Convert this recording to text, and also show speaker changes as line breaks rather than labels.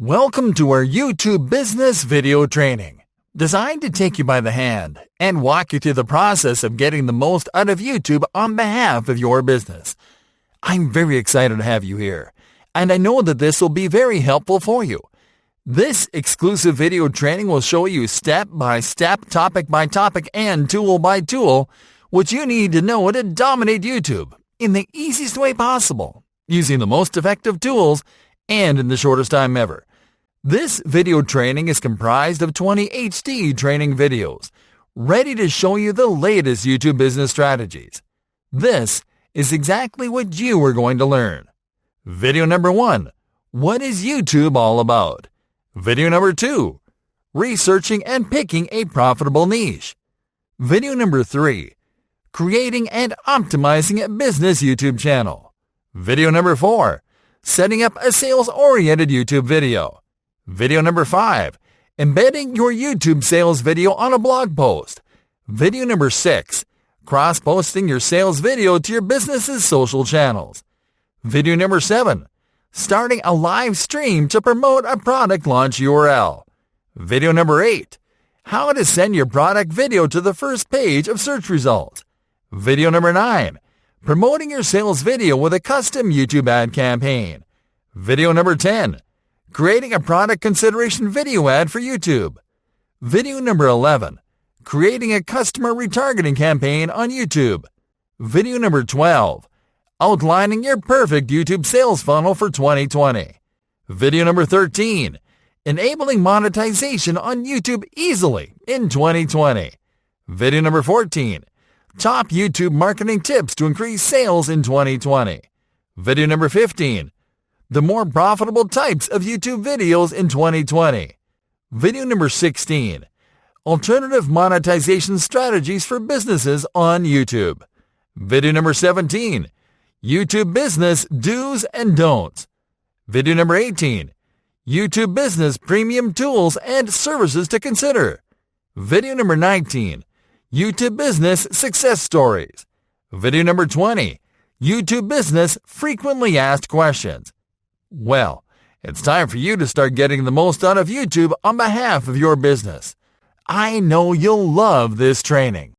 Welcome to our YouTube business video training, designed to take you by the hand and walk you through the process of getting the most out of YouTube on behalf of your business. I'm very excited to have you here, and I know that this will be very helpful for you. This exclusive video training will show you step by step, topic by topic, and tool by tool what you need to know to dominate YouTube in the easiest way possible, using the most effective tools and in the shortest time ever. This video training is comprised of 20 HD training videos, ready to show you the latest YouTube business strategies. This is exactly what you are going to learn. Video number 1, what is YouTube all about? Video number 2, researching and picking a profitable niche. Video number 3, creating and optimizing a business YouTube channel. Video number 4, setting up a sales-oriented YouTube video. Video number 5, embedding your YouTube sales video on a blog post. Video number 6, cross-posting your sales video to your business's social channels. Video number 7, starting a live stream to promote a product launch URL. Video number 8, how to send your product video to the first page of search results. Video number 9, promoting your sales video with a custom YouTube ad campaign. Video number 10, creating a product consideration video ad for YouTube. Video number 11, creating a customer retargeting campaign on YouTube. Video number 12, outlining your perfect YouTube sales funnel for 2020. Video number 13, enabling monetization on YouTube easily in 2020. Video number 14, top YouTube marketing tips to increase sales in 2020. Video number 15, the more profitable types of YouTube videos in 2020. Video number 16, alternative monetization strategies for businesses on YouTube. Video number 17, YouTube business do's and don'ts. Video number 18, YouTube business premium tools and services to consider. Video number 19, YouTube business success stories. Video number 20, YouTube business frequently asked questions. Well, it's time for you to start getting the most out of YouTube on behalf of your business. I know you'll love this training.